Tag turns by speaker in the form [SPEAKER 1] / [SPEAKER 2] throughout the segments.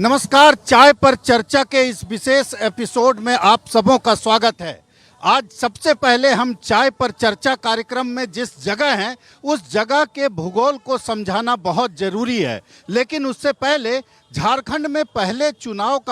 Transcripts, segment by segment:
[SPEAKER 1] नमस्कार, चाय पर चर्चा के इस विशेष एपिसोड में आप सबों का स्वागत है। आज सबसे पहले हम चाय पर चर्चा कार्यक्रम में जिस जगह हैं उस जगह के भूगोल को समझाना बहुत ज़रूरी है। लेकिन उससे पहले झारखंड में पहले चरण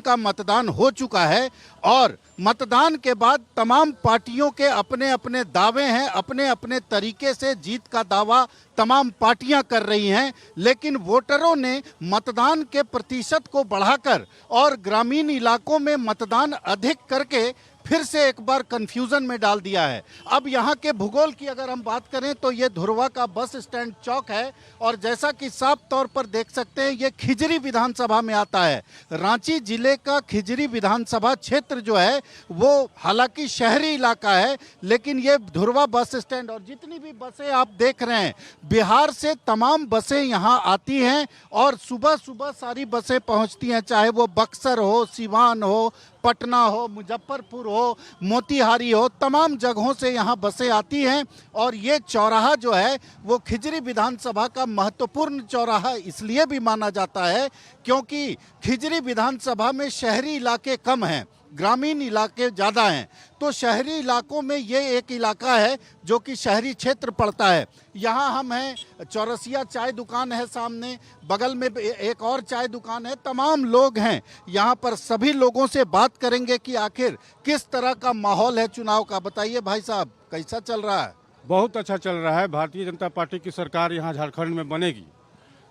[SPEAKER 1] का मतदान हो चुका है और मतदान के बाद तमाम पार्टियों के अपने अपने दावे हैं, अपने अपने तरीके से जीत का दावा तमाम पार्टियां कर रही हैं। लेकिन वोटरों ने मतदान के प्रतिशत को बढ़ाकर और ग्रामीण इलाकों में मतदान अधिक करके फिर से एक बार कंफ्यूजन में डाल दिया है। अब यहाँ के भूगोल की अगर हम बात करें तो ये धुरवा का बस स्टैंड चौक है और जैसा कि साफ तौर पर देख सकते हैं ये खिजरी विधानसभा में आता है। रांची जिले का खिजरी विधानसभा क्षेत्र जो है वो हालांकि शहरी इलाका है, लेकिन ये धुरवा बस स्टैंड और जितनी भी बसें आप देख रहे हैं बिहार से तमाम बसें यहाँ आती हैं और सुबह सुबह सारी बसें पहुँचती हैं, चाहे वो बक्सर हो, सिवान हो, पटना हो, मुजफ्फरपुर हो, मोतिहारी हो, तमाम जगहों से यहाँ बसें आती हैं। और ये चौराहा जो है वो खिजरी विधानसभा का महत्वपूर्ण चौराहा इसलिए भी माना जाता है क्योंकि खिजरी विधानसभा में शहरी इलाके कम हैं, ग्रामीण इलाके ज़्यादा हैं। तो शहरी इलाकों में ये एक इलाका है जो कि शहरी क्षेत्र पड़ता है। यहाँ हम हैं, चौरसिया चाय दुकान है सामने, बगल में एक और चाय दुकान है, तमाम लोग हैं यहाँ पर। सभी लोगों से बात करेंगे कि आखिर किस तरह का माहौल है चुनाव का। बताइए भाई साहब, कैसा चल रहा है?
[SPEAKER 2] बहुत अच्छा चल रहा है। भारतीय जनता पार्टी की सरकार यहाँ झारखंड में बनेगी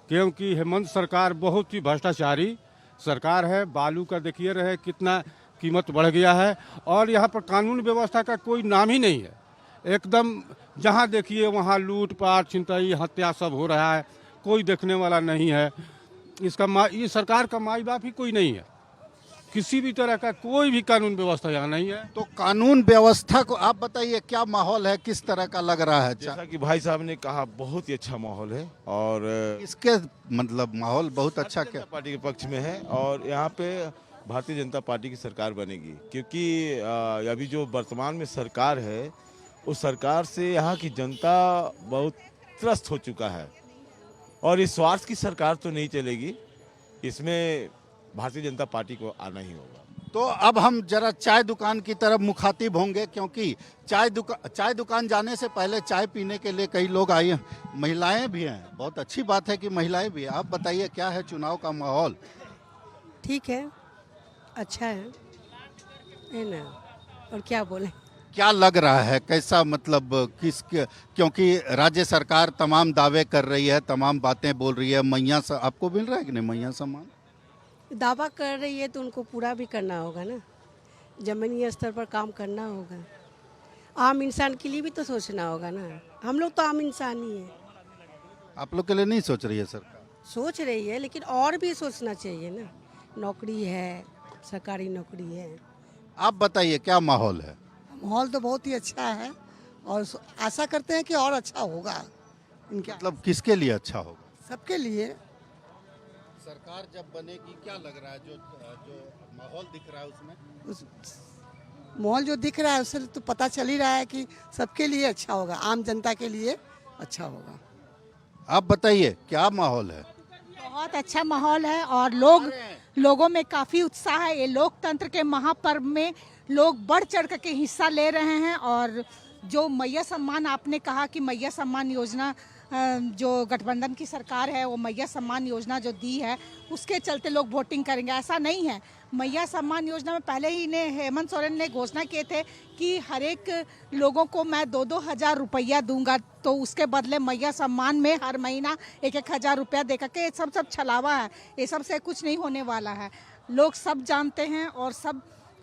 [SPEAKER 2] क्योंकि हेमंत सरकार बहुत ही भ्रष्टाचारी सरकार है। बालू का देखिए रहे कितना कीमत बढ़ गया है और यहाँ पर कानून व्यवस्था का कोई नाम ही नहीं है। एकदम जहाँ देखिए वहाँ लूटपाट, छिनतई, हत्या सब हो रहा है, कोई देखने वाला नहीं है। ये सरकार का माई बाप ही कोई नहीं है। किसी भी तरह का कोई भी कानून व्यवस्था यहाँ नहीं है।
[SPEAKER 1] तो कानून व्यवस्था को आप बताइए क्या माहौल है, किस तरह का लग रहा है?
[SPEAKER 3] जैसा कि भाई साहब ने कहा बहुत ही अच्छा माहौल है और
[SPEAKER 1] इसके मतलब माहौल बहुत अच्छा क्या
[SPEAKER 3] पार्टी के पक्ष में है और यहाँ पे भारतीय जनता पार्टी की सरकार बनेगी क्योंकि अभी जो वर्तमान में सरकार है उस सरकार से यहाँ की जनता बहुत त्रस्त हो चुका है और इस स्वार्थ की सरकार तो नहीं चलेगी, इसमें भारतीय जनता पार्टी को आना ही होगा।
[SPEAKER 1] तो अब हम जरा चाय दुकान की तरफ मुखातिब होंगे क्योंकि चाय दुकान जाने से पहले चाय पीने के लिए कई लोग आए हैं, महिलाएं भी हैं। बहुत अच्छी बात है कि महिलाएं भी हैं। आप बताइए क्या है चुनाव का माहौल?
[SPEAKER 4] ठीक है, अच्छा है ना, और क्या बोले।
[SPEAKER 1] क्या लग रहा है, कैसा मतलब क्योंकि राज्य सरकार तमाम दावे कर रही है, तमाम बातें बोल रही है। मैया आपको मिल रहा है कि नहीं मैया सम्मान?
[SPEAKER 4] दावा कर रही है तो उनको पूरा भी करना होगा ना, जमीनी स्तर पर काम करना होगा। आम इंसान के लिए भी तो सोचना होगा ना। हम लोग तो आम इंसान ही हैं।
[SPEAKER 1] आप लोग के लिए नहीं सोच रही है सरकार?
[SPEAKER 4] सोच रही है लेकिन और भी सोचना चाहिए ना। नौकरी है, सरकारी नौकरी है।
[SPEAKER 1] आप बताइए क्या माहौल है?
[SPEAKER 5] माहौल तो बहुत ही अच्छा है और आशा करते हैं कि और अच्छा होगा। इनके
[SPEAKER 1] मतलब किसके लिए अच्छा होगा?
[SPEAKER 5] सबके लिए।
[SPEAKER 1] सरकार जब बनेगी क्या लग रहा है, जो माहौल दिख रहा है उसमें?
[SPEAKER 5] उस माहौल जो दिख रहा है उससे तो पता चल ही रहा है कि सबके लिए अच्छा होगा, आम जनता के लिए अच्छा होगा।
[SPEAKER 1] आप बताइए क्या माहौल है?
[SPEAKER 6] बहुत अच्छा माहौल है और लोगों में काफ़ी उत्साह है। ये लोकतंत्र के महापर्व में लोग बढ़ चढ़ के हिस्सा ले रहे हैं और जो मैया सम्मान आपने कहा कि मैया सम्मान योजना जो गठबंधन की सरकार है वो मैया सम्मान योजना जो दी है उसके चलते लोग वोटिंग करेंगे, ऐसा नहीं है। मैया सम्मान योजना में पहले ही हेमंत सोरेन ने घोषणा किए थे कि हर एक लोगों को मैं 2-2 हज़ार रुपया दूंगा, तो उसके बदले मैया सम्मान में हर महीना 1-1 हज़ार रुपया दे करके। ये सब छलावा है, ये सब से कुछ नहीं होने वाला है। लोग सब जानते हैं और सब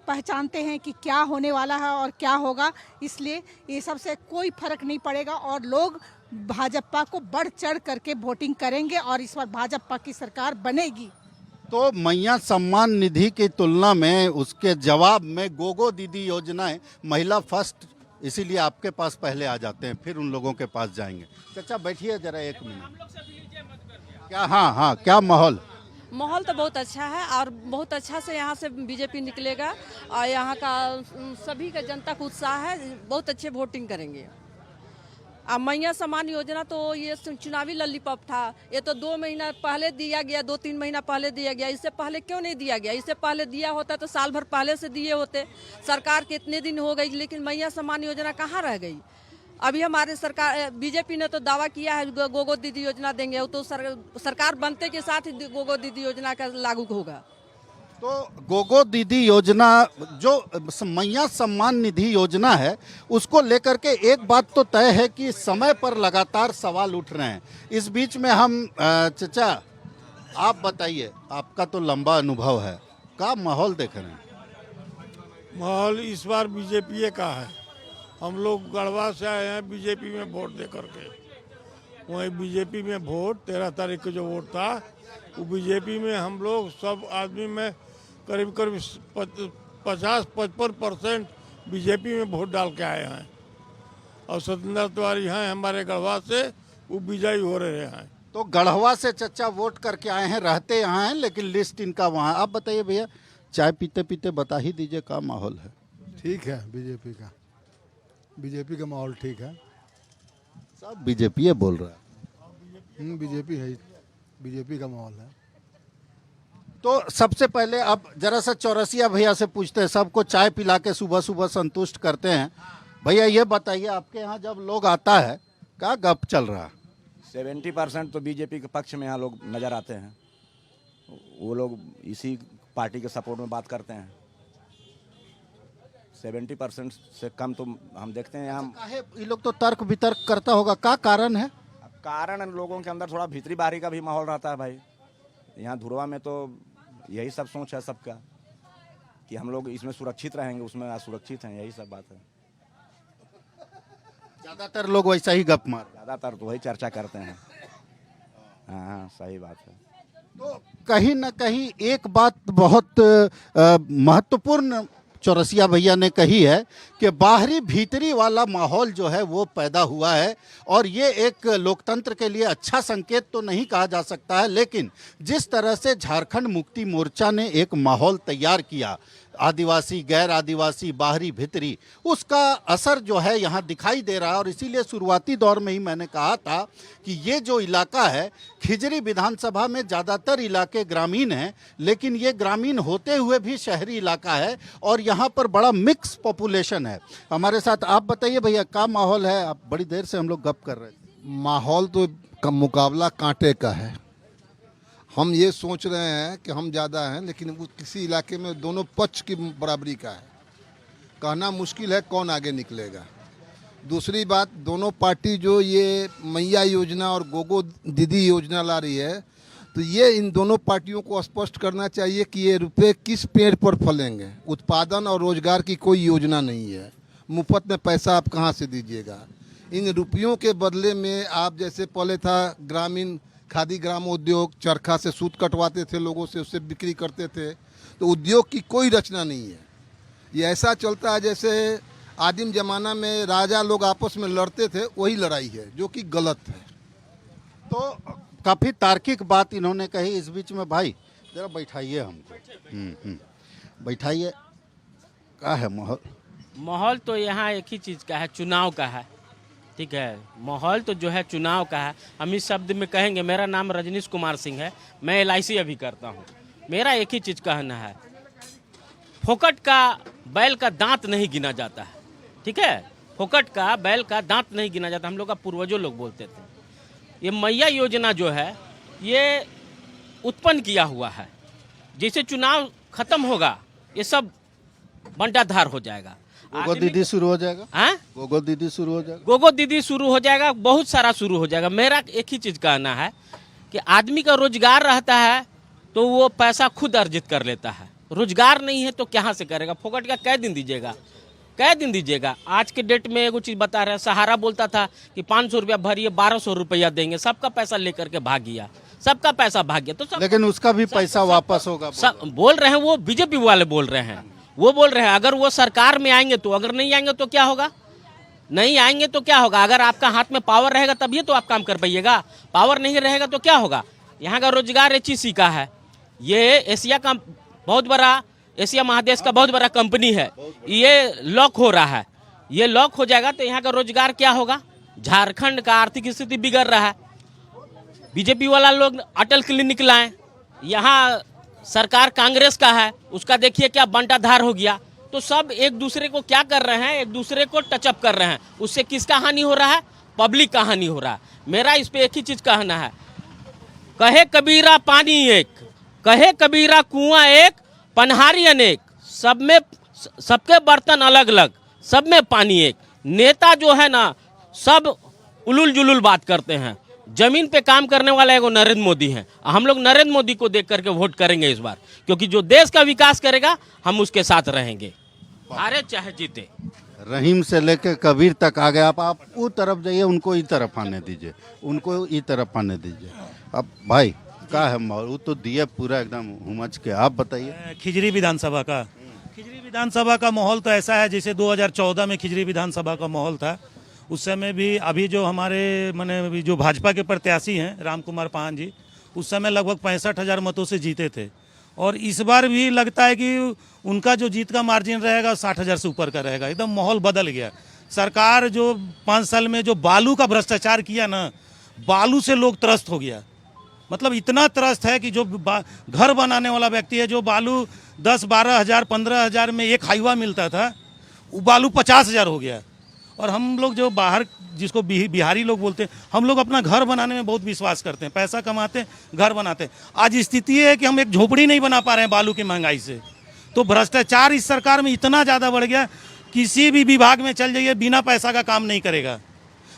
[SPEAKER 6] पहचानते हैं कि क्या होने वाला है और क्या होगा, इसलिए ये सब से कोई फर्क नहीं पड़ेगा और लोग भाजपा को बढ़ चढ़ करके वोटिंग करेंगे और इस बार भाजपा की सरकार बनेगी।
[SPEAKER 1] तो मैया सम्मान निधि की तुलना में उसके जवाब में गोगो दीदी योजनाएं महिला फर्स्ट, इसीलिए आपके पास पहले आ जाते हैं, फिर उन लोगों के पास जाएंगे। चाचा बैठिए जरा 1 मिनट। क्या हाँ क्या माहौल?
[SPEAKER 7] माहौल तो बहुत अच्छा है और बहुत अच्छा से यहाँ से बीजेपी निकलेगा और यहाँ का सभी का जनता को उत्साह है, बहुत अच्छे वोटिंग करेंगे। अब मैया सम्मान योजना तो ये चुनावी लॉलीपॉप था। ये तो 2 महीना पहले दिया गया, 2-3 महीना पहले दिया गया। इससे पहले क्यों नहीं दिया गया? इससे पहले दिया होता तो साल भर पहले से दिए होते। सरकार के इतने दिन हो गई, लेकिन मैया सम्मान योजना कहाँ रह गई? अभी हमारे सरकार बीजेपी ने तो दावा किया है गोगो दीदी योजना देंगे, वो तो सरकार बनते के साथ ही गोगो दीदी योजना का लागू होगा।
[SPEAKER 1] तो गोगो दीदी योजना जो मैया सम्मान निधि योजना है, उसको लेकर के एक बात तो तय है कि समय पर लगातार सवाल उठ रहे हैं। इस बीच में हम चचा आप बताइए, आपका तो लंबा अनुभव है, क्या माहौल देख रहे हैं?
[SPEAKER 8] माहौल इस बार बीजेपी का है। हम लोग गढ़वा से आए हैं बीजेपी में वोट दे करके। वहीं बीजेपी में वोट 13 तारीख को जो वोट था वो बीजेपी में हम लोग सब आदमी में करीब 50-55% बीजेपी में वोट डाल के आए हैं। और सत्येंद्र तिवारी हैं हमारे गढ़वा से, वो विजयी हो रहे हैं।
[SPEAKER 1] तो गढ़वा से चचा वोट करके आए हैं, रहते यहाँ हैं, लेकिन लिस्ट इनका वहाँ। आप बताइए भैया, चाय पीते पीते बता ही दीजिए क्या माहौल है?
[SPEAKER 9] ठीक है, बीजेपी का माहौल ठीक है।
[SPEAKER 1] सब बीजेपी बोल रहा है।
[SPEAKER 9] बीजेपी है, बीजेपी का माहौल है।
[SPEAKER 1] तो सबसे पहले अब जरा सा चौरसिया भैया से पूछते हैं, सबको चाय पिला के सुबह सुबह संतुष्ट करते हैं। भैया ये बताइए, आपके यहाँ जब लोग आता है क्या गप चल रहा है?
[SPEAKER 10] 70% तो बीजेपी के पक्ष में यहाँ लोग नज़र आते हैं। वो लोग इसी पार्टी के सपोर्ट में बात करते हैं। 70% से कम तो हम देखते हैं यहाँ।
[SPEAKER 1] ये लोग तो तर्क वितर्क करता होगा, क्या कारण है?
[SPEAKER 10] कारण लोगों के अंदर थोड़ा भीतरी बारी का भी माहौल रहता है भाई। यहाँ धुरवा में तो यही सब सोच है सबका कि हम लोग इसमें सुरक्षित रहेंगे, उसमें असुरक्षित हैं, यही सब बात है।
[SPEAKER 1] ज्यादातर लोग वैसा ही गप मार,
[SPEAKER 10] ज़्यादातर तो वही चर्चा करते हैं। हाँ, सही बात है।
[SPEAKER 1] तो कहीं ना कहीं एक बात बहुत महत्वपूर्ण चौरसिया भैया ने कही है कि बाहरी भीतरी वाला माहौल जो है वो पैदा हुआ है, और ये एक लोकतंत्र के लिए अच्छा संकेत तो नहीं कहा जा सकता है, लेकिन जिस तरह से झारखंड मुक्ति मोर्चा ने एक माहौल तैयार किया, आदिवासी गैर आदिवासी बाहरी भीतरी, उसका असर जो है यहाँ दिखाई दे रहा है। और इसीलिए शुरुआती दौर में ही मैंने कहा था कि ये जो इलाका है, खिजरी विधानसभा में ज़्यादातर इलाके ग्रामीण हैं, लेकिन ये ग्रामीण होते हुए भी शहरी इलाका है और यहाँ पर बड़ा मिक्स पॉपुलेशन है। हमारे साथ आप बताइए भैया, क्या माहौल है? आप बड़ी देर से हम लोग गप कर रहे थे।
[SPEAKER 9] माहौल तो का मुकाबला कांटे का है। हम ये सोच रहे हैं कि हम ज़्यादा हैं, लेकिन वो किसी इलाके में दोनों पक्ष की बराबरी का है। कहना मुश्किल है कौन आगे निकलेगा। दूसरी बात, दोनों पार्टी जो ये मैया योजना और गोगो दीदी योजना ला रही है, तो ये इन दोनों पार्टियों को स्पष्ट करना चाहिए कि ये रुपए किस पेड़ पर फलेंगे। उत्पादन और रोजगार की कोई योजना नहीं है। मुफ्त में पैसा आप कहाँ से दीजिएगा? इन रुपयों के बदले में आप, जैसे पहले था ग्रामीण खादी ग्राम उद्योग, चरखा से सूत कटवाते थे लोगों से, उससे बिक्री करते थे, तो उद्योग की कोई रचना नहीं है। ये ऐसा चलता है जैसे आदिम जमाना में राजा लोग आपस में लड़ते थे, वही लड़ाई है, जो कि गलत है।
[SPEAKER 1] तो काफ़ी तार्किक बात इन्होंने कही। इस बीच में भाई जरा बैठाइए हमको, बैठाइए। क्या है माहौल?
[SPEAKER 11] माहौल तो यहाँ एक ही चीज़ का है, चुनाव का है। ठीक है, माहौल तो जो है चुनाव का है। हम इस शब्द में कहेंगे, मेरा नाम रजनीश कुमार सिंह है, मैं LIC अभी करता हूँ। मेरा एक ही चीज़ कहना है, फोकट का बैल का दांत नहीं गिना जाता है। ठीक है, फोकट का बैल का दांत नहीं गिना जाता, हम लोग का पूर्वजों लोग बोलते थे। ये मैया योजना जो है ये उत्पन्न किया हुआ है। जैसे चुनाव खत्म होगा ये सब बंटाधार हो जाएगा।
[SPEAKER 1] गोगो दीदी शुरू हो जाएगा।
[SPEAKER 11] हाँ,
[SPEAKER 1] गोगो दीदी शुरू हो जाएगा।
[SPEAKER 11] गोगो दीदी शुरू हो जाएगा, बहुत सारा शुरू हो जाएगा। मेरा एक ही चीज़ कहना है कि आदमी का रोजगार रहता है तो वो पैसा खुद अर्जित कर लेता है। रोजगार नहीं है तो कहाँ से करेगा? फोकट का कै दिन दीजिएगा? कै दिन दीजिएगा? आज के डेट में एगो चीज़ बता रहे हैं, सहारा बोलता था कि 500 रुपया भरिए, 1200 रुपया देंगे। सबका पैसा लेकर के भाग गया, सबका पैसा भाग गया। तो सब,
[SPEAKER 1] लेकिन उसका भी पैसा वापस होगा
[SPEAKER 11] बोल रहे हैं, वो बीजेपी वाले बोल रहे हैं। वो बोल रहे हैं अगर वो सरकार में आएंगे तो, अगर नहीं आएंगे तो क्या होगा? नहीं आएंगे तो क्या होगा? अगर आपका हाथ में पावर रहेगा तभी तो आप काम कर पाइएगा। पावर नहीं रहेगा तो क्या होगा? यहाँ का रोजगार HEC का है। ये एशिया का बहुत बड़ा, एशिया महादेश का बहुत बड़ा कंपनी है। ये लॉक हो रहा है, ये लॉक हो जाएगा तो यहाँ का रोजगार क्या होगा? झारखंड का आर्थिक स्थिति बिगड़ रहा है। बीजेपी वाला लोग अटल क्लिनिक लाए, यहाँ सरकार कांग्रेस का है, उसका देखिए क्या बंटाधार हो गया। तो सब एक दूसरे को क्या कर रहे हैं, एक दूसरे को टचअप कर रहे हैं। उससे किसका हानि हो रहा है? पब्लिक का हानि हो रहा है। मेरा इस पे एक ही चीज़ कहना है, कहे कबीरा पानी एक, कहे कबीरा कुआं एक, पनहारी अनेक, सब में सबके बर्तन अलग अलग, सब में पानी एक। नेता जो है ना सब उलुल जुलुल बात करते हैं। जमीन पे काम करने वाला एगो नरेंद्र मोदी है। हम लोग नरेंद्र मोदी को देख करके वोट करेंगे इस बार, क्योंकि जो देश का विकास करेगा हम उसके साथ रहेंगे, हारे चाहे जीते।
[SPEAKER 1] रहीम से लेकर कबीर तक आ गए। आप वो तरफ जाइए, उनको इस तरफ आने दीजिए, उनको इस तरफ आने दीजिए। अब भाई क्या है माहौल? वो तो दिए पूरा एकदम हुमच के। आप बताइए।
[SPEAKER 12] खिजरी विधानसभा का माहौल तो ऐसा है जैसे 2014 में खिजरी विधानसभा का माहौल था। उस समय भी अभी जो हमारे माने जो भाजपा के प्रत्याशी हैं राम कुमार पान जी, उस समय लगभग 65,000 मतों से जीते थे। और इस बार भी लगता है कि उनका जो जीत का मार्जिन रहेगा 60,000 से ऊपर का रहेगा। एकदम माहौल बदल गया। सरकार जो 5 साल में जो बालू का भ्रष्टाचार किया ना, बालू से लोग त्रस्त हो गया। मतलब इतना त्रस्त है कि जो घर बनाने वाला व्यक्ति है, जो बालू 10-12 हज़ार 15 हज़ार में एक हाईवा मिलता था, वो बालू 50,000 हो गया। और हम लोग जो बाहर जिसको बिहारी लोग बोलते हैं, हम लोग अपना घर बनाने में बहुत विश्वास करते हैं, पैसा कमाते हैं, घर बनाते हैं। आज स्थिति है कि हम एक झोपड़ी नहीं बना पा रहे हैं बालू की महंगाई से। तो भ्रष्टाचार इस सरकार में इतना ज़्यादा बढ़ गया, किसी भी विभाग में चल जाइए बिना पैसा का काम नहीं करेगा।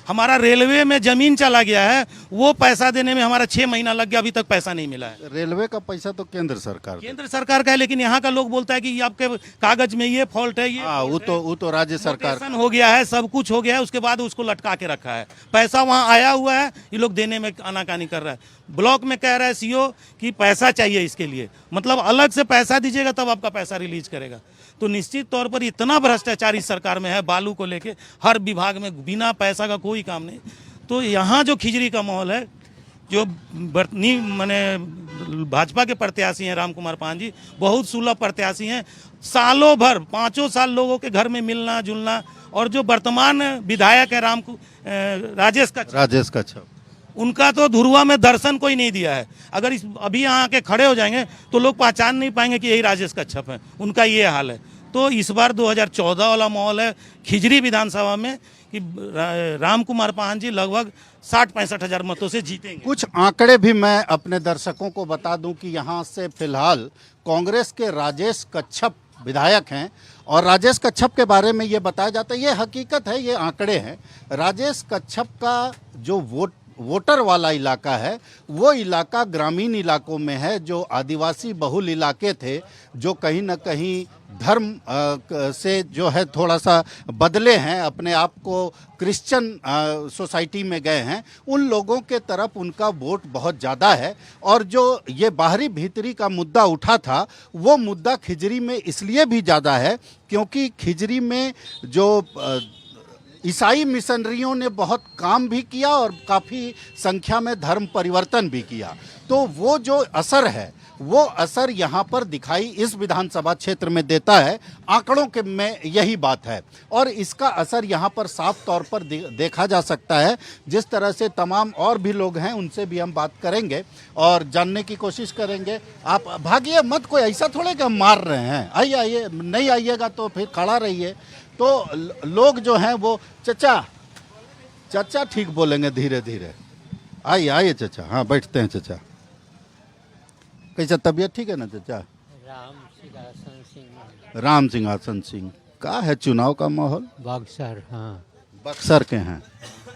[SPEAKER 12] हमारा रेलवे में जमीन चला गया है, वो पैसा देने में हमारा 6 महीना लग गया, अभी तक पैसा नहीं मिला है।
[SPEAKER 1] रेलवे का पैसा तो केंद्र सरकार
[SPEAKER 12] का है, लेकिन यहाँ का लोग बोलता है कि आपके कागज में ये फॉल्ट है, ये
[SPEAKER 1] वो तो राज्य सरकार
[SPEAKER 12] हो गया है, सब कुछ हो गया है, उसके बाद उसको लटका के रखा है। पैसा वहाँ आया हुआ है, ये लोग देने में आनाकानी कर रहा है। ब्लॉक में कह रहा है सीओ कि पैसा चाहिए इसके लिए, मतलब अलग से पैसा दीजिएगा तब आपका पैसा रिलीज करेगा। तो निश्चित तौर पर इतना भ्रष्टाचार इस सरकार में है बालू को लेके, हर विभाग में बिना पैसा का कोई काम नहीं। तो यहाँ जो खिजरी का माहौल है, जो माने भाजपा के प्रत्याशी हैं राम कुमार पान जी, बहुत सुलभ प्रत्याशी हैं। सालों भर 5 साल लोगों के घर में मिलना जुलना। और जो वर्तमान विधायक है राजेश कच्छप, उनका तो धुरवा में दर्शन कोई नहीं दिया है। अगर अभी यहाँ के खड़े हो जाएंगे तो लोग पहचान नहीं पाएंगे कि यही राजेश कच्छप है। उनका ये हाल है। तो इस बार 2014 वाला माहौल है खिजरी विधानसभा में कि राम कुमार पान जी लगभग 60-65 हज़ार मतों से जीतेंगे।
[SPEAKER 1] कुछ आंकड़े भी मैं अपने दर्शकों को बता दूं कि यहाँ से फिलहाल कांग्रेस के राजेश कच्छप विधायक हैं। और राजेश कच्छप के बारे में ये बताया जाता है, ये हकीकत है, ये आंकड़े हैं। राजेश कच्छप का जो वोटर वाला इलाका है, वो इलाका ग्रामीण इलाकों में है, जो आदिवासी बहुल इलाके थे, जो कहीं ना कहीं धर्म से जो है थोड़ा सा बदले हैं, अपने आप को क्रिश्चियन सोसाइटी में गए हैं। उन लोगों के तरफ उनका वोट बहुत ज़्यादा है। और जो ये बाहरी भीतरी का मुद्दा उठा था, वो मुद्दा खिजरी में इसलिए भी ज़्यादा है क्योंकि खिजरी में जो ईसाई मिशनरियों ने बहुत काम भी किया और काफ़ी संख्या में धर्म परिवर्तन भी किया। तो वो जो असर है, वो असर यहाँ पर दिखाई इस विधानसभा क्षेत्र में देता है। आंकड़ों के में यही बात है। और इसका असर यहाँ पर साफ तौर पर देखा जा सकता है। जिस तरह से तमाम और भी लोग हैं, उनसे भी हम बात करेंगे और जानने की कोशिश करेंगे। आप भागिए मत, कोई ऐसा थोड़े कि हम मार रहे हैं। आइए, नहीं आइएगा तो फिर खड़ा रहिए। तो लोग जो हैं वो चचा ठीक बोलेंगे, धीरे धीरे। आइए चचा, हाँ बैठते हैं चचा। कैसा तबीयत ठीक है ना चचा? राम सिंहासन सिंह का है चुनाव का माहौल?
[SPEAKER 13] बक्सर, हाँ
[SPEAKER 1] बक्सर के हैं।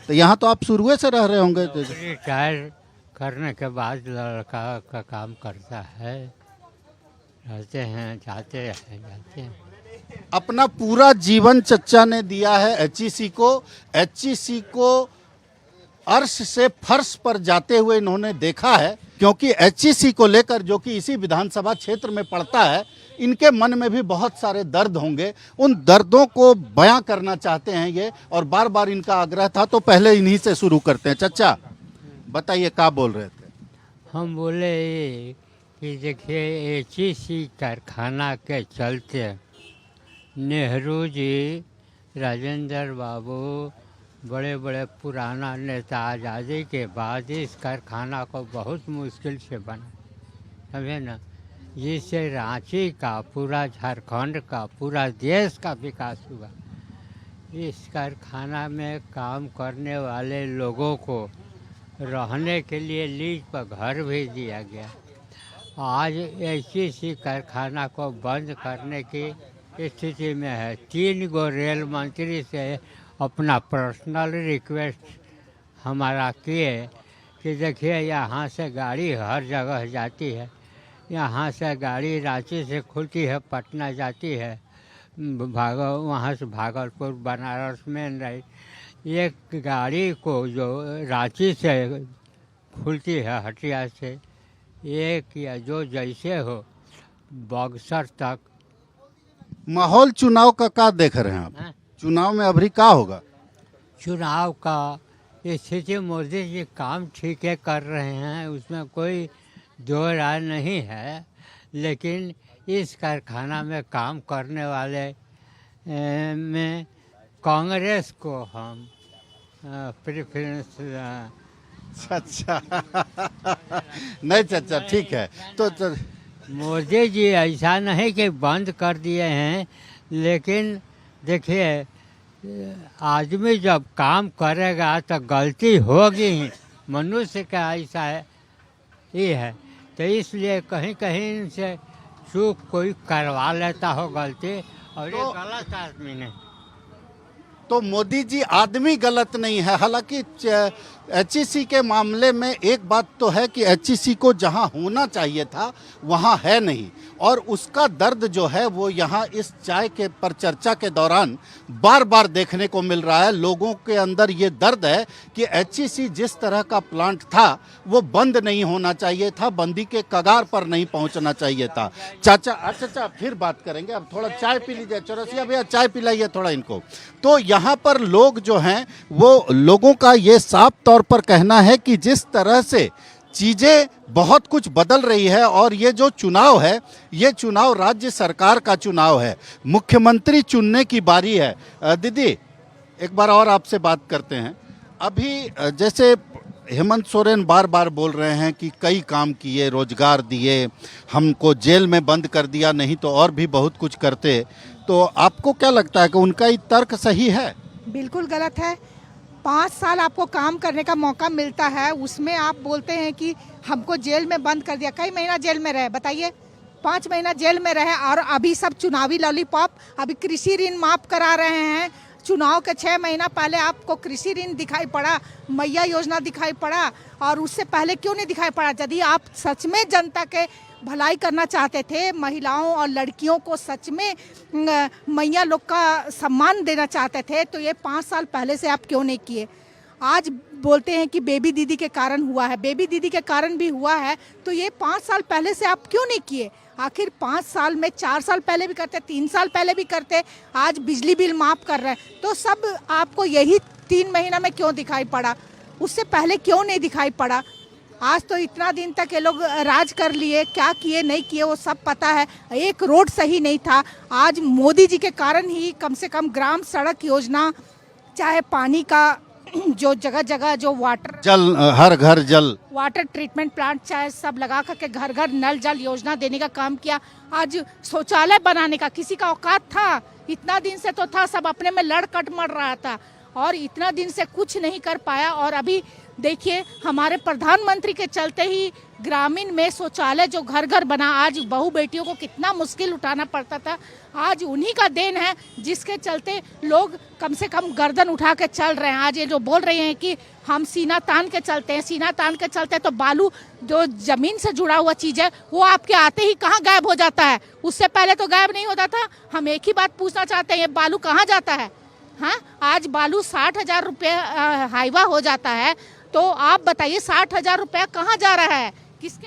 [SPEAKER 1] तो यहाँ तो आप शुरू से रह रहे होंगे।
[SPEAKER 13] रिटायर करने के बाद लड़का का काम करता है, रहते हैं, जाते हैं।
[SPEAKER 1] अपना पूरा जीवन चचा ने दिया है एचईसी को। एचईसी को अर्श से फर्श पर जाते हुए इन्होंने देखा है, क्योंकि एचईसी को लेकर, जो कि इसी विधानसभा क्षेत्र में पड़ता है, इनके मन में भी बहुत सारे दर्द होंगे। उन दर्दों को बयां करना चाहते हैं ये, और बार बार इनका आग्रह था। तो पहले इन्हीं से शुरू करते हैं। चचा बताइए, क्या बोल रहे थे?
[SPEAKER 13] हम बोले कि देखिए एचईसी कारखाना के चलते नेहरू जी, राजेंद्र बाबू बड़े बड़े पुराना नेता आज़ादी के बाद इस कारखाना को बहुत मुश्किल से बना, समझे ना, जिससे रांची का, पूरा झारखंड का, पूरा देश का विकास हुआ। इस कारखाना में काम करने वाले लोगों को रहने के लिए लीज पर घर भी दिया गया। आज एचईसी कारखाना को बंद करने की स्थिति में है। 3 गो रेल मंत्री से अपना पर्सनल रिक्वेस्ट हमारा किए कि देखिए यहाँ से गाड़ी हर जगह जाती है, यहाँ से गाड़ी रांची से खुलती है, पटना जाती है, वहाँ से भागलपुर, बनारस में नहीं। एक गाड़ी को जो रांची से खुलती है हटिया से, एक या जो जैसे हो बक्सर तक।
[SPEAKER 1] माहौल चुनाव का देख रहे हैं आप?
[SPEAKER 13] हाँ?
[SPEAKER 1] चुनाव में अभी क्या होगा?
[SPEAKER 13] चुनाव का स्थिति मोदी जी काम ठीक है कर रहे हैं, उसमें कोई दो राय नहीं है, लेकिन इस कारखाना में काम करने वाले में कांग्रेस को हम प्रेफरेंस।
[SPEAKER 1] अच्छा नहीं चाचा, ठीक है। तो
[SPEAKER 13] मोदी जी ऐसा नहीं कि बंद कर दिए हैं, लेकिन देखिए आदमी जब काम करेगा तो गलती होगी ही, मनुष्य का ऐसा है ये है। तो इसलिए कहीं कहीं इनसे चूक कोई करवा लेता हो गलती, और ये गलत आदमी नहीं।
[SPEAKER 1] तो मोदी जी आदमी गलत नहीं है। हालांकि एचईसी के मामले में एक बात तो है कि एचईसी को जहां होना चाहिए था वहां है नहीं, और उसका दर्द जो है वो यहाँ इस चाय के पर चर्चा के दौरान बार बार देखने को मिल रहा है। लोगों के अंदर ये दर्द है कि एचईसी जिस तरह का प्लांट था वो बंद नहीं होना चाहिए था, बंदी के कगार पर नहीं पहुंचना चाहिए था। चाचा, अच्छा फिर बात करेंगे, अब थोड़ा चाय पी लीजिए। चौरसिया भैया चाय पिलाइए थोड़ा इनको। तो यहाँ पर लोग जो हैं वो, लोगों का ये साफ तौर पर कहना है कि जिस तरह से चीजें बहुत कुछ बदल रही है, और ये जो चुनाव है ये चुनाव राज्य सरकार का चुनाव है, मुख्यमंत्री चुनने की बारी है। दीदी एक बार और आपसे बात करते हैं। अभी जैसे हेमंत सोरेन बार बार बोल रहे हैं कि कई काम किए, रोजगार दिए, हमको जेल में बंद कर दिया, नहीं तो और भी बहुत कुछ करते, तो आपको क्या लगता है कि उनका ये तर्क सही है?
[SPEAKER 6] बिल्कुल गलत है। 5 साल आपको काम करने का मौका मिलता है, उसमें आप बोलते हैं कि हमको जेल में बंद कर दिया। कई महीना जेल में रहे बताइए? 5 महीना जेल में रहे, और अभी सब चुनावी लॉलीपॉप। अभी कृषि ऋण माफ करा रहे हैं। चुनाव के 6 महीना पहले आपको कृषि ऋण दिखाई पड़ा, मैया योजना दिखाई पड़ा, और उससे पहले क्यों नहीं दिखाई पड़ा? यदि आप सच में जनता के भलाई करना चाहते थे, महिलाओं और लड़कियों को सच में मैया लोग का सम्मान देना चाहते थे, तो ये 5 साल पहले से आप क्यों नहीं किए? आज बोलते हैं कि बेबी दीदी के कारण हुआ है, बेबी दीदी के कारण भी हुआ है, तो ये 5 साल पहले से आप क्यों नहीं किए? आखिर 5 साल में 4 साल पहले भी करते, 3 साल पहले भी करते। आज बिजली बिल माफ कर रहे हैं, तो सब आपको यही 3 महीना में क्यों दिखाई पड़ा? उससे पहले क्यों नहीं दिखाई पड़ा? आज तो इतना दिन तक ये लोग राज कर लिए, क्या किए नहीं किए वो सब पता है। एक रोड सही नहीं था, आज मोदी जी के कारण ही कम से कम ग्राम सड़क योजना, चाहे पानी का जो जगह जगह जो वाटर
[SPEAKER 1] जल, हर घर जल,
[SPEAKER 6] वाटर ट्रीटमेंट प्लांट, चाहे सब लगा करके घर घर नल जल योजना देने का काम किया। आज शौचालय बनाने का किसी का औकात था? इतना दिन से तो था, सब अपने में लड़ कट मर रहा था, और इतना दिन से कुछ नहीं कर पाया। और अभी देखिए हमारे प्रधानमंत्री के चलते ही ग्रामीण में शौचालय जो घर घर बना। आज बहू बेटियों को कितना मुश्किल उठाना पड़ता था, आज उन्हीं का देन है, जिसके चलते लोग कम से कम गर्दन उठा के चल रहे हैं। आज ये जो बोल रहे हैं कि हम सीना तान के चलते हैं, सीना तान के चलते, तो बालू जो जमीन से जुड़ा हुआ चीज़ है वो आपके आते ही कहाँ गायब हो जाता है? उससे पहले तो गायब नहीं होता था। हम एक ही बात पूछना चाहते हैं, ये बालू कहाँ जाता है? हाँ, आज बालू 60,000 रुपये हाईवा हो जाता है, तो आप बताइए 60,000 रुपया कहाँ जा रहा है? किसके?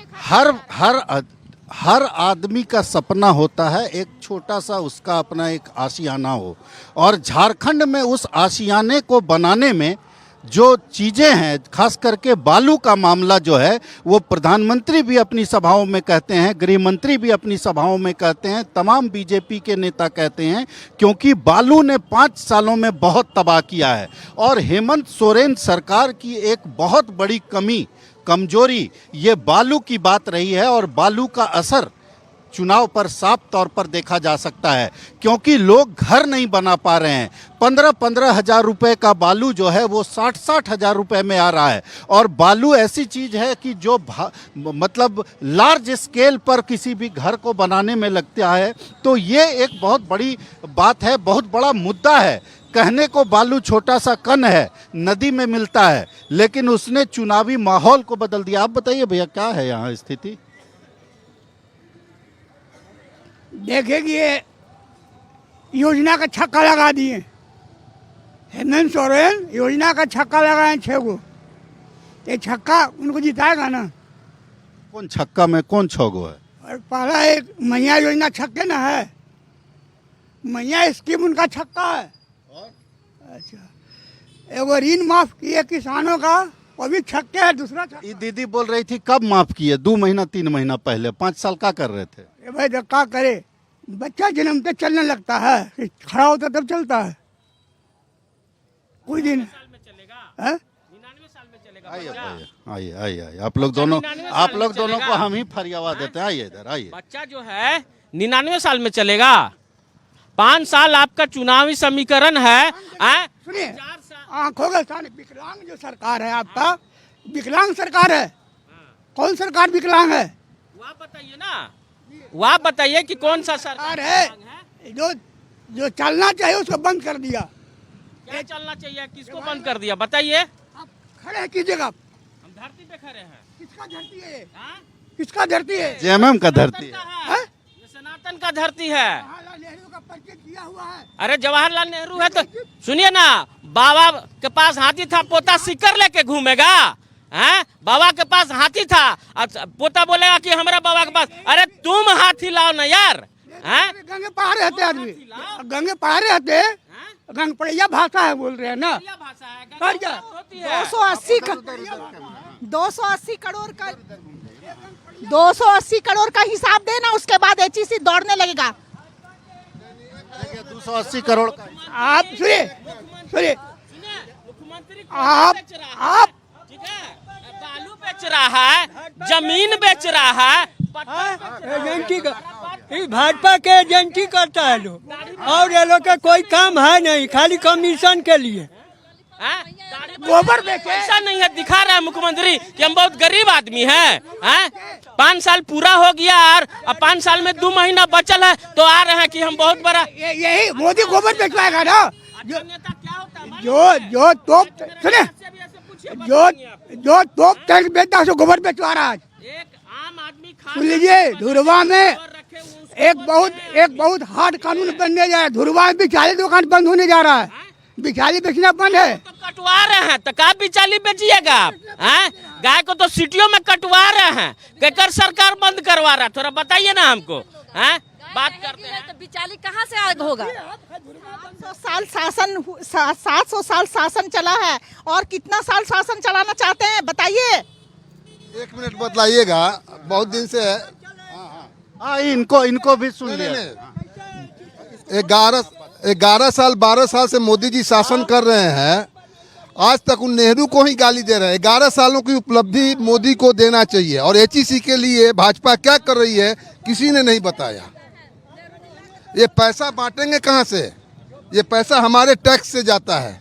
[SPEAKER 1] हर आदमी का सपना होता है एक छोटा सा उसका अपना एक आशियाना हो, और झारखंड में उस आशियाने को बनाने में जो चीज़ें हैं, खास करके बालू का मामला जो है, वो प्रधानमंत्री भी अपनी सभाओं में कहते हैं, गृह मंत्री भी अपनी सभाओं में कहते हैं, तमाम बीजेपी के नेता कहते हैं, क्योंकि बालू ने 5 सालों में बहुत तबाह किया है। और हेमंत सोरेन सरकार की एक बहुत बड़ी कमजोरी ये बालू की बात रही है, और बालू का असर चुनाव पर साफ तौर पर देखा जा सकता है, क्योंकि लोग घर नहीं बना पा रहे हैं। 15-15 हजार रुपए का बालू जो है वो 60-60 हजार रुपए में आ रहा है। और बालू ऐसी चीज है कि जो मतलब लार्ज स्केल पर किसी भी घर को बनाने में लगता है, तो ये एक बहुत बड़ी बात है, बहुत बड़ा मुद्दा है। कहने को बालू छोटा सा कण है, नदी में मिलता है, लेकिन उसने चुनावी माहौल को बदल दिया। आप बताइए भैया, क्या है यहाँ स्थिति?
[SPEAKER 14] देखिए कि ये योजना का छक्का लगा दिए, हेमंत सोरेन योजना का छक्का लगाए 6 गो। ये छक्का उनको जिताएगा ना।
[SPEAKER 1] कौन छक्का में कौन 6 गो है?
[SPEAKER 14] और पहला एक मैया योजना छक्के ना है, मैया स्कीम उनका छक्का है। अच्छा, एगो ऋण माफ किए किसानों का, वो भी छक्के है। दूसरा
[SPEAKER 1] ये दीदी बोल रही थी कब माफ किए? 2 महीना 3 महीना पहले। 5 साल क्या कर रहे थे?
[SPEAKER 14] ये भाई क्या करे, बच्चा जन्मते चलने लगता है, खड़ा होता तब चलता है। कोई दिन है?
[SPEAKER 1] आइए आइए, आप लोग दोनों को हम ही फरियावा देते हैं। आइए इधर आइए।
[SPEAKER 11] बच्चा जो है 99 साल में चलेगा? 5 साल आपका चुनावी समीकरण है।
[SPEAKER 14] सुनिए, आंखों के सामने विकलांग जो सरकार है आपका, विकलांग सरकार है। कौन सरकार विकलांग है?
[SPEAKER 11] वह बताइए ना, वह बताइए कि कौन सा सरकार
[SPEAKER 14] है जो चलना चाहिए उसको बंद कर दिया।
[SPEAKER 11] क्या चलना चाहिए, किसको बंद कर दिया बताइए?
[SPEAKER 14] आप खड़े कीजिएगा।
[SPEAKER 11] हम धरती पे खड़े हैं।
[SPEAKER 14] किसका धरती है? किसका धरती है?
[SPEAKER 1] जेएमएम का धरती है।
[SPEAKER 11] ये सनातन का धरती है।
[SPEAKER 14] जवाहरलाल नेहरू का परिचय किया हुआ है।
[SPEAKER 11] अरे जवाहरलाल नेहरू है तो सुनिए ना, बाबा के पास हाथी था, पोता सिक्कर लेके घूमेगा? हैं? बाबा के पास हाथी था, पोता बोलेगा कि हमारा बाबा के पास। अरे तुम हाथी लाओ ना यार। हैं?
[SPEAKER 14] गंगे पढ़ा रहते आदमी, गंगे पढ़ा रहते, गंगपड़िया भाषा है बोल रहे हैं ना।
[SPEAKER 6] 280 करोड़ का हिसाब देना, उसके बाद एचईसी दौड़ने लगेगा।
[SPEAKER 1] 280 करोड़ का।
[SPEAKER 14] आप सुनिए, आप
[SPEAKER 11] बालू बेच रहा है, जमीन बेच रहा है।
[SPEAKER 15] एजेंटी का, भाजपा के एजेंटी करता है लोग, और ये लोग का कोई काम है नहीं, खाली कमीशन के लिए।
[SPEAKER 11] गोबर पैसा नहीं है, दिखा रहा है मुख्यमंत्री कि हम बहुत गरीब आदमी हैं। 5 साल पूरा हो गया और 5 साल में 2 महीना बचल है, तो आ रहे हैं कि हम बहुत बड़ा।
[SPEAKER 14] यही मोदी गोबर बेचवाएगा ना। जो तोप सुने, जो तोप टैंक बेचता है गोबर बेचवा रहा है।
[SPEAKER 11] एक आम आदमी
[SPEAKER 14] सुन लीजिए, धुरवा में एक बहुत हार्ड कानून बनने जा रहा है। धुरवा में बिचाली दुकान बंद होने जा रहा है, बिचाली बेचना बंद है।
[SPEAKER 11] तो कटवा रहे हैं, तो क्या बिचाली बेचिएगा आप? गाय को तो सिटियों में कटवा रहे हैं, केकर सरकार बंद करवा रहा है? थोड़ा बताइए ना हमको। बात करते हैं
[SPEAKER 7] तो बिचाली कहाँ से आग होगा?
[SPEAKER 6] 700 साल शासन चला है, और कितना साल शासन चलाना चाहते हैं बताइए?
[SPEAKER 9] 1 मिनट बतलाइएगा, बहुत दिन से है।
[SPEAKER 1] हाँ, इनको भी सुन लिया।
[SPEAKER 9] 11 साल 12 साल से मोदी जी शासन कर रहे हैं, आज तक उन नेहरू को ही गाली दे रहे हैं। 11 सालों की उपलब्धि मोदी को देना चाहिए, और एचईसी के लिए भाजपा क्या कर रही है किसी ने नहीं बताया। ये पैसा बांटेंगे कहाँ से? ये पैसा हमारे टैक्स से जाता है।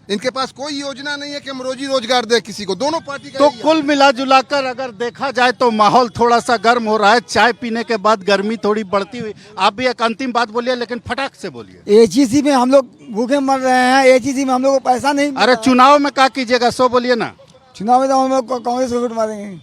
[SPEAKER 9] इनके पास कोई योजना नहीं है कि हम रोजी रोजगार दे किसी को। दोनों पार्टी का
[SPEAKER 1] तो कुल मिला जुलाकर अगर देखा जाए तो माहौल थोड़ा सा गर्म हो रहा है। चाय पीने के बाद गर्मी थोड़ी बढ़ती हुई। आप भी एक अंतिम बात बोलिए, लेकिन फटाक से बोलिए।
[SPEAKER 15] एचईसी में हम लोग भूखे मर रहे हैं, एचईसी में हम लोग को पैसा नहीं।
[SPEAKER 1] अरे चुनाव में क्या कीजिएगा, सो बोलिए ना।
[SPEAKER 15] चुनाव में तो हम लोग कांग्रेस को वोट मारेंगे।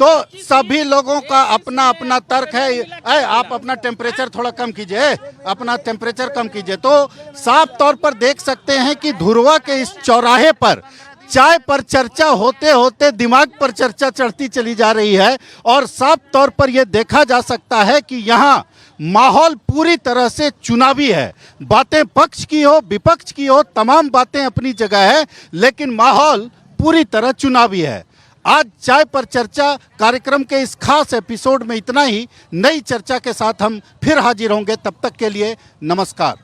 [SPEAKER 1] तो सभी लोगों का अपना अपना तर्क है। आप अपना टेम्परेचर थोड़ा कम कीजिए, अपना टेम्परेचर कम कीजिए। तो साफ तौर पर देख सकते हैं कि धुरवा के इस चौराहे पर चाय पर चर्चा होते होते दिमाग पर चर्चा चढ़ती चली जा रही है, और साफ तौर पर यह देखा जा सकता है कि यहाँ माहौल पूरी तरह से चुनावी है। बातें पक्ष की हो विपक्ष की हो, तमाम बातें अपनी जगह है, लेकिन माहौल पूरी तरह चुनावी है। आज चाय पर चर्चा कार्यक्रम के इस खास एपिसोड में इतना ही। नई चर्चा के साथ हम फिर हाजिर होंगे, तब तक के लिए नमस्कार।